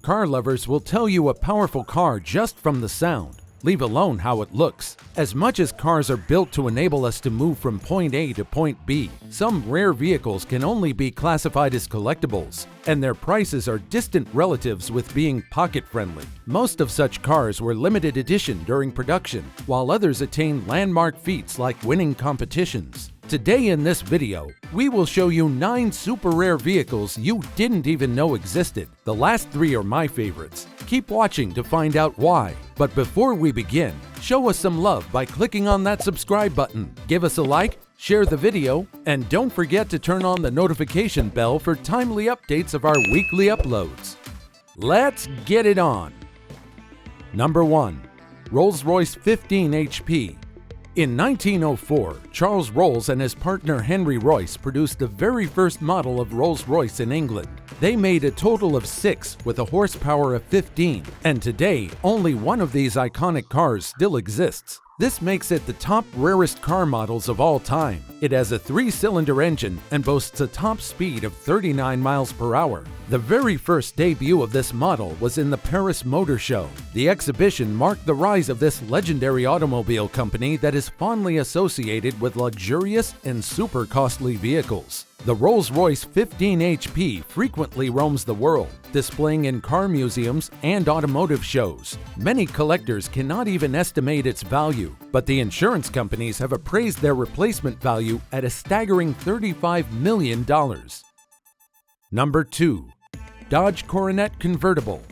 car lovers will tell you a powerful car just from the sound, leave alone how it looks. As much as cars are built to enable us to move from point A to point B, some rare vehicles can only be classified as collectibles, and their prices are distant relatives with being pocket-friendly. Most of such cars were limited edition during production, while others attained landmark feats like winning competitions. Today in this video, we will show you 9 super rare vehicles you didn't even know existed. The last 3 are my favorites. Keep watching to find out why. But before we begin, show us some love by clicking on that subscribe button. Give us a like, share the video, and don't forget to turn on the notification bell for timely updates of our weekly uploads. Let's get it on! Number 1. RollsRoyce 15 HP. In 1904, Charles Rolls and his partner Henry Royce produced the very first model of Rolls-Royce in England. They made a total of 6 with a horsepower of 15, and today only one of these iconic cars still exists. This makes it the top rarest car models of all time. It has a 3-cylinder engine and boasts a top speed of 39 miles per hour. The very first debut of this model was in the Paris Motor Show. The exhibition marked the rise of this legendary automobile company that is fondly associated with luxurious and super costly vehicles. The Rolls-Royce 15 HP frequently roams the world, displaying in car museums and automotive shows. Many collectors cannot even estimate its value, but the insurance companies have appraised their replacement value at a staggering $35 million. Number 2. Dodge Coronet Convertible.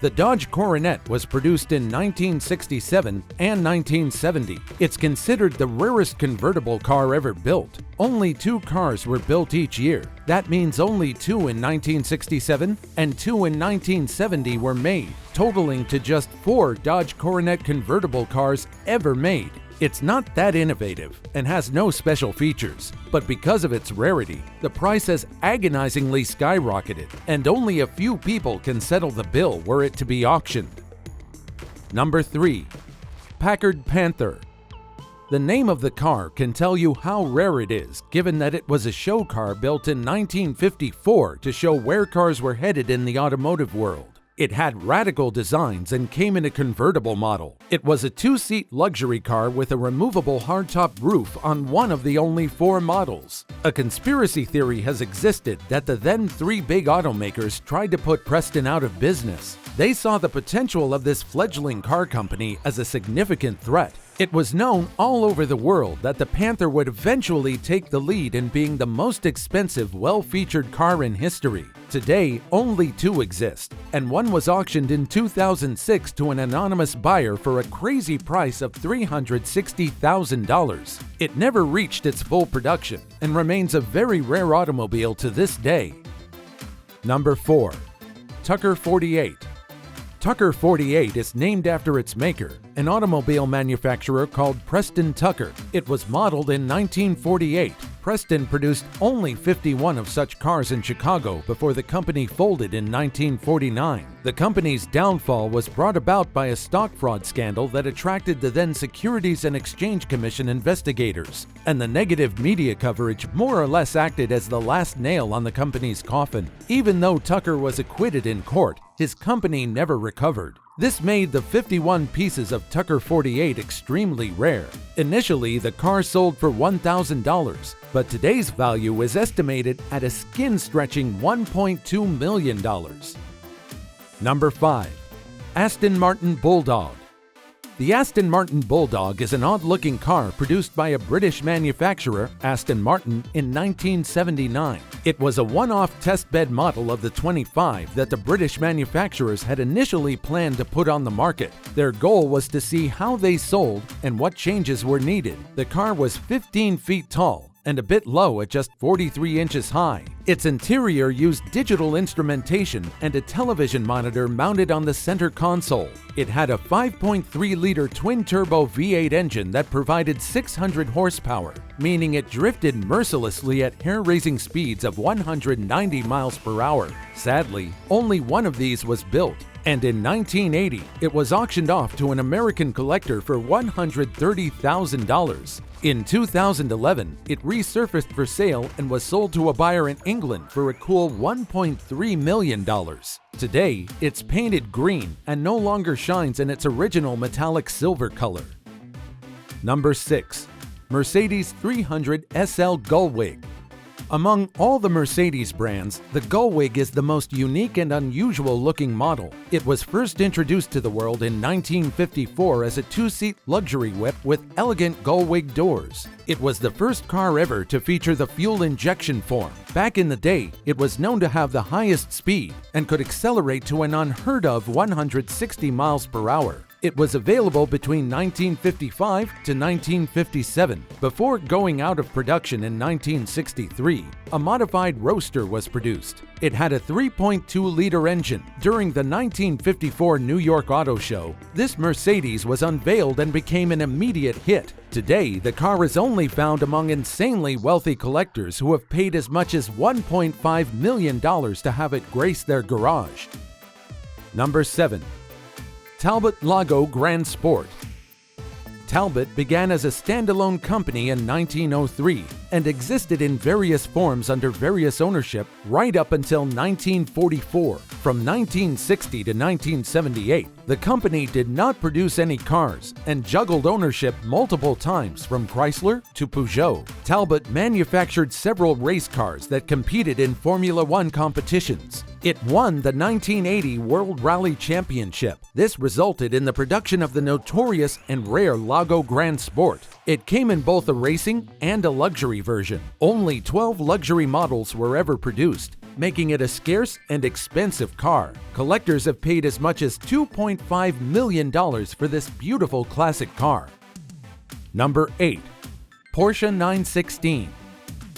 The Dodge Coronet was produced in 1967 and 1970. It's considered the rarest convertible car ever built. Only 2 cars were built each year. That means only 2 in 1967 and 2 in 1970 were made, totaling to just 4 Dodge Coronet convertible cars ever made. It's not that innovative and has no special features, but because of its rarity, the price has agonizingly skyrocketed, and only a few people can settle the bill were it to be auctioned. Number 3. Packard Panther. The name of the car can tell you how rare it is, given that it was a show car built in 1954 to show where cars were headed in the automotive world. It had radical designs and came in a convertible model. It was a 2-seat luxury car with a removable hardtop roof on one of the only 4 models. A conspiracy theory has existed that the then 3 big automakers tried to put Preston out of business. They saw the potential of this fledgling car company as a significant threat. It was known all over the world that the Panther would eventually take the lead in being the most expensive, well-featured car in history. Today, only 2 exist, and one was auctioned in 2006 to an anonymous buyer for a crazy price of $360,000. It never reached its full production and remains a very rare automobile to this day. Number 4. Tucker 48. Tucker 48 is named after its maker, an automobile manufacturer called Preston Tucker. It was modeled in 1948. Preston produced only 51 of such cars in Chicago before the company folded in 1949. The company's downfall was brought about by a stock fraud scandal that attracted the then Securities and Exchange Commission investigators, and the negative media coverage more or less acted as the last nail on the company's coffin. Even though Tucker was acquitted in court, his company never recovered. This made the 51 pieces of Tucker 48 extremely rare. Initially, the car sold for $1,000, but today's value is estimated at a skin-stretching $1.2 million. Number 5. Aston Martin Bulldog. The Aston Martin Bulldog is an odd-looking car produced by a British manufacturer, Aston Martin, in 1979. It was a one-off testbed model of the 25 that the British manufacturers had initially planned to put on the market. Their goal was to see how they sold and what changes were needed. The car was 15 feet tall and a bit low at just 43 inches high. Its interior used digital instrumentation and a television monitor mounted on the center console. It had a 5.3-liter twin-turbo V8 engine that provided 600 horsepower, meaning it drifted mercilessly at hair-raising speeds of 190 miles per hour. Sadly, only one of these was built, and in 1980, it was auctioned off to an American collector for $130,000. In 2011, it resurfaced for sale and was sold to a buyer in England for a cool $1.3 million. Today, it's painted green and no longer shines in its original metallic silver color. Number 6. Mercedes 300 SL Gullwing. Among all the Mercedes brands, the Gullwing is the most unique and unusual looking model. It was first introduced to the world in 1954 as a two-seat luxury whip with elegant Gullwing doors. It was the first car ever to feature the fuel injection form. Back in the day, it was known to have the highest speed and could accelerate to an unheard of 160 miles per hour. It was available between 1955 to 1957. Before going out of production in 1963, a modified Roadster was produced. It had a 3.2-liter engine. During the 1954 New York Auto Show, this Mercedes was unveiled and became an immediate hit. Today, the car is only found among insanely wealthy collectors who have paid as much as $1.5 million to have it grace their garage. Number 7. Talbot Lago Grand Sport. Talbot began as a standalone company in 1903 and existed in various forms under various ownership right up until 1944. From 1960 to 1978, the company did not produce any cars and juggled ownership multiple times from Chrysler to Peugeot. Talbot manufactured several race cars that competed in Formula One competitions. It won the 1980 World Rally Championship. This resulted in the production of the notorious and rare Lago Grand Sport. It came in both a racing and a luxury version. Only 12 luxury models were ever produced, making it a scarce and expensive car. Collectors have paid as much as $2.5 million for this beautiful classic car. Number 8. Porsche 916.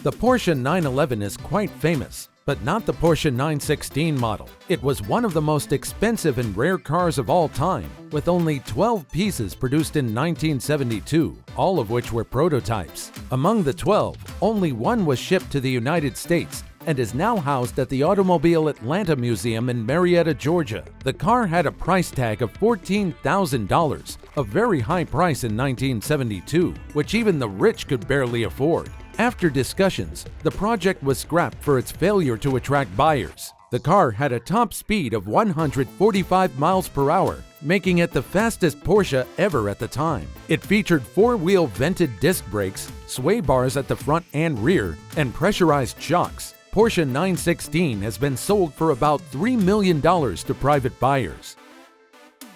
The Porsche 911 is quite famous, but not the Porsche 916 model. It was one of the most expensive and rare cars of all time, with only 12 pieces produced in 1972, all of which were prototypes. Among the 12, only one was shipped to the United States and is now housed at the Automobile Atlanta Museum in Marietta, Georgia. The car had a price tag of $14,000, a very high price in 1972, which even the rich could barely afford. After discussions, the project was scrapped for its failure to attract buyers. The car had a top speed of 145 miles per hour, making it the fastest Porsche ever at the time. It featured four-wheel vented disc brakes, sway bars at the front and rear, and pressurized shocks. Porsche 916 has been sold for about $3 million to private buyers.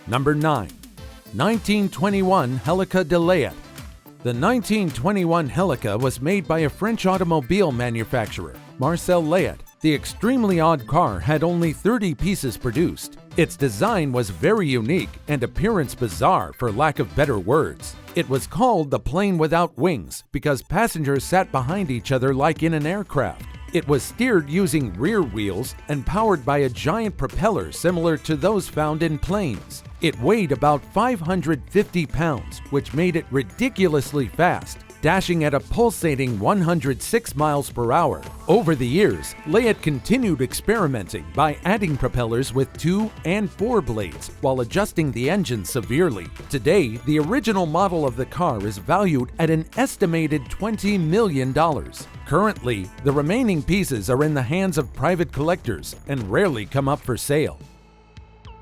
Number 9. 1921 Helica de Layet. The 1921 Helica was made by a French automobile manufacturer, Marcel Layet. The extremely odd car had only 30 pieces produced. Its design was very unique and appearance bizarre for lack of better words. It was called the plane without wings because passengers sat behind each other like in an aircraft. It was steered using rear wheels and powered by a giant propeller similar to those found in planes. It weighed about 550 pounds, which made it ridiculously fast, dashing at a pulsating 106 miles per hour. Over the years, Layet continued experimenting by adding propellers with 2 and 4 blades while adjusting the engine severely. Today, the original model of the car is valued at an estimated $20 million. Currently, the remaining pieces are in the hands of private collectors and rarely come up for sale.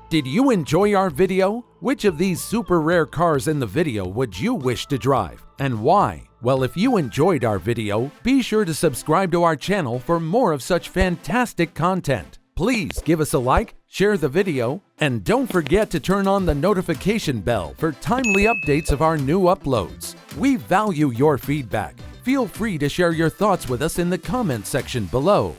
Did you enjoy our video? Which of these super rare cars in the video would you wish to drive, and why? Well, if you enjoyed our video, be sure to subscribe to our channel for more of such fantastic content. Please give us a like, share the video, and don't forget to turn on the notification bell for timely updates of our new uploads. We value your feedback. Feel free to share your thoughts with us in the comment section below.